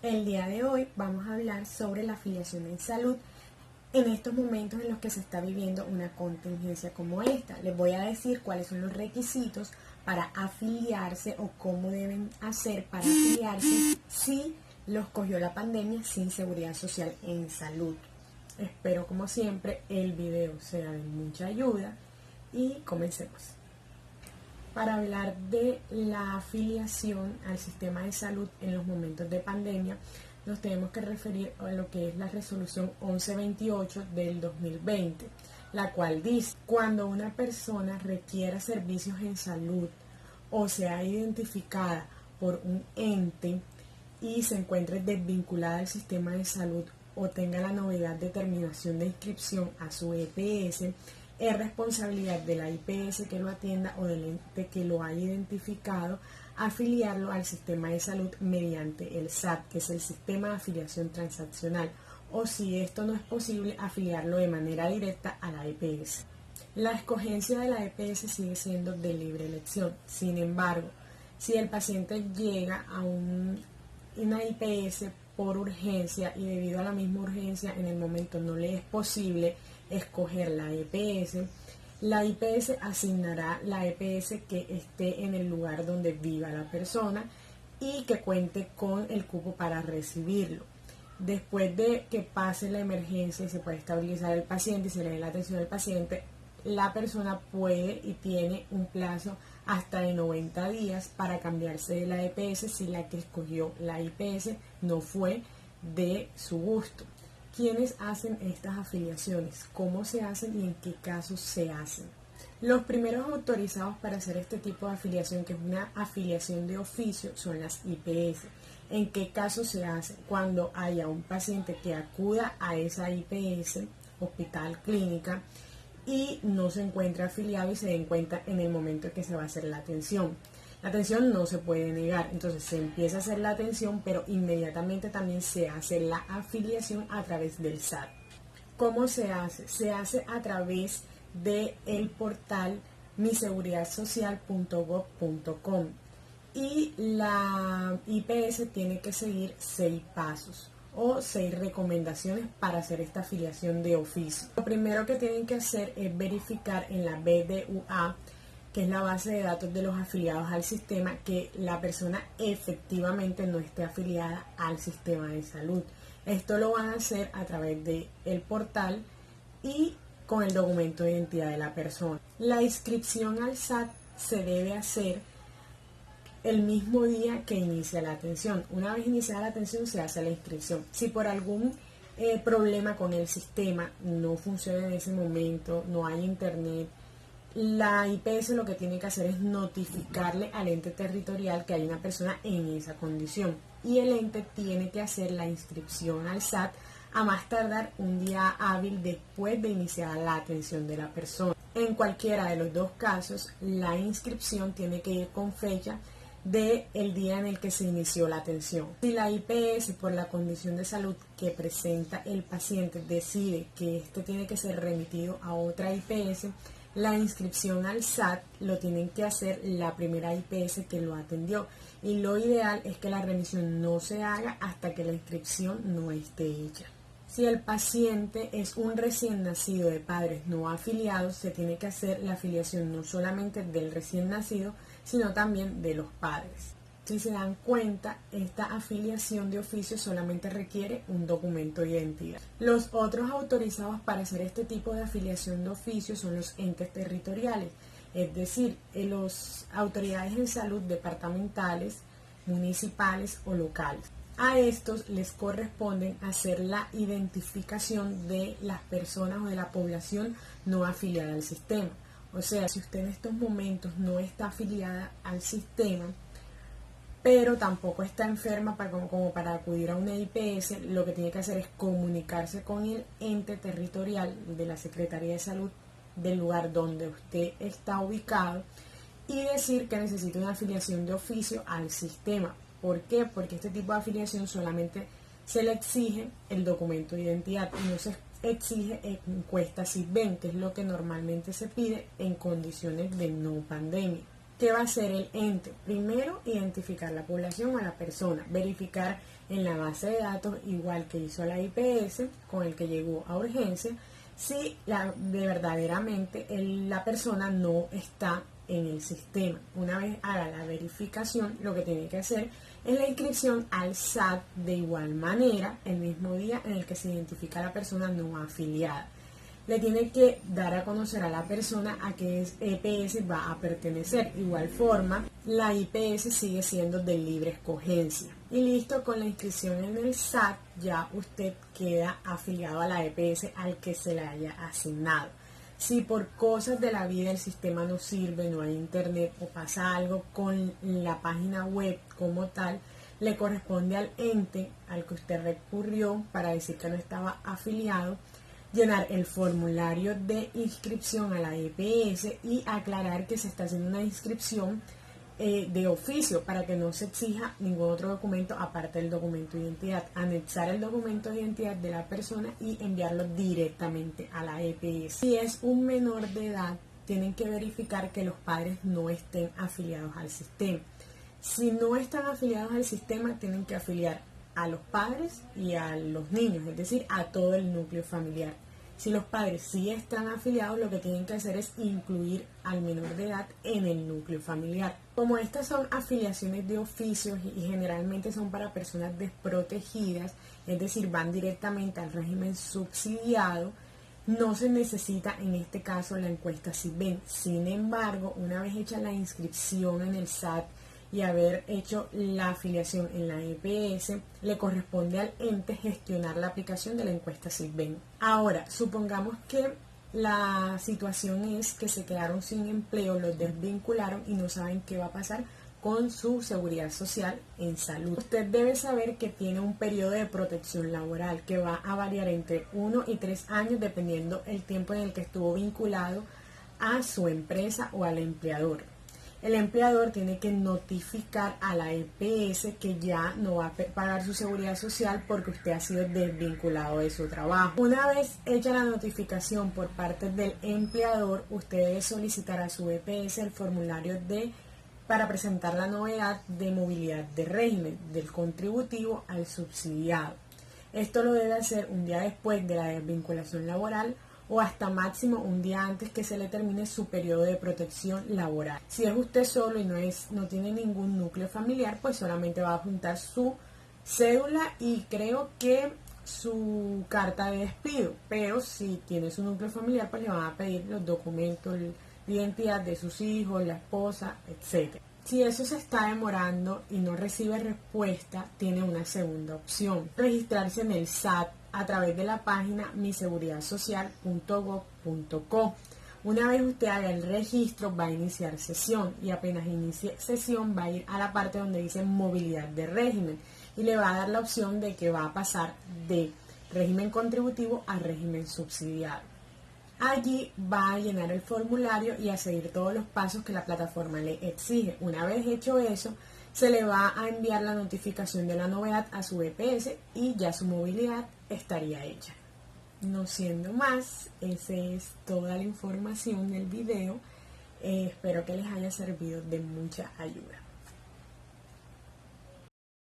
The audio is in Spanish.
El día de hoy vamos a hablar sobre la afiliación en salud en estos momentos en los que se está viviendo una contingencia como esta. Les voy a decir cuáles son los requisitos para afiliarse o cómo deben hacer para afiliarse si los cogió la pandemia sin seguridad social en salud. Espero como siempre el video sea de mucha ayuda y comencemos. Para hablar de la afiliación al sistema de salud en los momentos de pandemia, nos tenemos que referir a lo que es la resolución 1128 del 2020, la cual dice: cuando una persona requiera servicios en salud o sea identificada por un ente y se encuentre desvinculada del sistema de salud o tenga la novedad de terminación de inscripción a su EPS, es responsabilidad de la IPS que lo atienda o del ente que lo haya identificado afiliarlo al sistema de salud mediante el SAT, que es el Sistema de Afiliación Transaccional, o si esto no es posible, afiliarlo de manera directa a la EPS. La escogencia de la EPS sigue siendo de libre elección. Sin embargo, si el paciente llega a una IPS por urgencia y debido a la misma urgencia en el momento no le es posible escoger la EPS, la IPS asignará la EPS que esté en el lugar donde viva la persona y que cuente con el cupo para recibirlo. Después de que pase la emergencia y se puede estabilizar el paciente y se le dé la atención al paciente, la persona puede y tiene un plazo hasta de 90 días para cambiarse de la EPS si la que escogió la IPS no fue de su gusto. ¿Quiénes hacen estas afiliaciones? ¿Cómo se hacen y en qué casos se hacen? Los primeros autorizados para hacer este tipo de afiliación, que es una afiliación de oficio, son las IPS. ¿En qué casos se hace? Cuando haya un paciente que acuda a esa IPS, hospital, clínica, y no se encuentra afiliado y se den cuenta en el momento en que se va a hacer la atención. La atención no se puede negar, entonces se empieza a hacer la atención, pero inmediatamente también se hace la afiliación a través del SAT. ¿Cómo se hace? Se hace a través del portal miseguridadsocial.gov.com y la IPS tiene que seguir 6 pasos o 6 recomendaciones para hacer esta afiliación de oficio. Lo primero que tienen que hacer es verificar en la BDUA, que es la base de datos de los afiliados al sistema, que la persona efectivamente no esté afiliada al sistema de salud. Esto lo van a hacer a través del portal y con el documento de identidad de la persona. La inscripción al SAT se debe hacer el mismo día que inicia la atención. Una vez iniciada la atención se hace la inscripción. Si por algún problema con el sistema no funciona en ese momento, no hay internet, la IPS lo que tiene que hacer es notificarle al ente territorial que hay una persona en esa condición y el ente tiene que hacer la inscripción al SAT a más tardar un día hábil después de iniciar la atención de la persona. En cualquiera de los dos casos, la inscripción tiene que ir con fecha del día en el que se inició la atención. Si la IPS, por la condición de salud que presenta el paciente, decide que este tiene que ser remitido a otra IPS, la inscripción al SAT lo tienen que hacer la primera IPS que lo atendió y lo ideal es que la remisión no se haga hasta que la inscripción no esté hecha. Si el paciente es un recién nacido de padres no afiliados, se tiene que hacer la afiliación no solamente del recién nacido, sino también de los padres. Si se dan cuenta, esta afiliación de oficio solamente requiere un documento de identidad. Los otros autorizados para hacer este tipo de afiliación de oficio son los entes territoriales, es decir, las autoridades en salud departamentales, municipales o locales. A estos les corresponden hacer la identificación de las personas o de la población no afiliada al sistema. O sea, si usted en estos momentos no está afiliada al sistema, pero tampoco está enferma como para acudir a una IPS, lo que tiene que hacer es comunicarse con el ente territorial de la Secretaría de Salud del lugar donde usted está ubicado y decir que necesita una afiliación de oficio al sistema. ¿Por qué? Porque este tipo de afiliación solamente se le exige el documento de identidad y no se exige encuesta SISBEN, que es lo que normalmente se pide en condiciones de no pandemia. ¿qué va a hacer el ente? Primero, identificar la población o la persona, verificar en la base de datos, igual que hizo la IPS, con el que llegó a urgencia, si de verdaderamente la persona no está en el sistema. Una vez haga la verificación, lo que tiene que hacer es la inscripción al SAT de igual manera, el mismo día en el que se identifica a la persona no afiliada. Le tiene que dar a conocer a la persona a qué EPS va a pertenecer. Igual forma, la IPS sigue siendo de libre escogencia. Y listo, con la inscripción en el SAT ya usted queda afiliado a la EPS al que se le haya asignado. Si por cosas de la vida el sistema no sirve, no hay internet o pasa algo con la página web como tal, le corresponde al ente al que usted recurrió para decir que no estaba afiliado, llenar el formulario de inscripción a la EPS y aclarar que se está haciendo una inscripción de oficio para que no se exija ningún otro documento aparte del documento de identidad. Anexar el documento de identidad de la persona y enviarlo directamente a la EPS. Si es un menor de edad, tienen que verificar que los padres no estén afiliados al sistema. Si no están afiliados al sistema, tienen que afiliar a los padres y a los niños, es decir, a todo el núcleo familiar. Si los padres sí están afiliados, lo que tienen que hacer es incluir al menor de edad en el núcleo familiar. Como estas son afiliaciones de oficios y generalmente son para personas desprotegidas, es decir, van directamente al régimen subsidiado, no se necesita en este caso la encuesta SIGBEN. Sin embargo, una vez hecha la inscripción en el SAT y haber hecho la afiliación en la EPS, le corresponde al ente gestionar la aplicación de la encuesta SIGBEN. Ahora, supongamos que la situación es que se quedaron sin empleo, los desvincularon y no saben qué va a pasar con su seguridad social en salud. Usted debe saber que tiene un periodo de protección laboral que va a variar entre 1 y 3 años dependiendo el tiempo en el que estuvo vinculado a su empresa o al empleador. El empleador tiene que notificar a la EPS que ya no va a pagar su seguridad social porque usted ha sido desvinculado de su trabajo. Una vez hecha la notificación por parte del empleador, usted debe solicitar a su EPS el formulario para presentar la novedad de movilidad de régimen del contributivo al subsidiado. Esto lo debe hacer un día después de la desvinculación laboral o hasta máximo un día antes que se le termine su periodo de protección laboral. Si es usted solo y no tiene ningún núcleo familiar, pues solamente va a juntar su cédula y creo que su carta de despido. Pero si tiene su núcleo familiar, pues le van a pedir los documentos de identidad de sus hijos, la esposa, etc. Si eso se está demorando y no recibe respuesta, tiene una segunda opción: registrarse en el SAT a través de la página miseguridasocial.gov.co. Una vez usted haga el registro, va a iniciar sesión y apenas inicie sesión va a ir a la parte donde dice movilidad de régimen y le va a dar la opción de que va a pasar de régimen contributivo a régimen subsidiado. Allí va a llenar el formulario y a seguir todos los pasos que la plataforma le exige. Una vez hecho eso, se le va a enviar la notificación de la novedad a su EPS y ya su movilidad estaría hecha. No siendo más, esa es toda la información del video. Espero que les haya servido de mucha ayuda.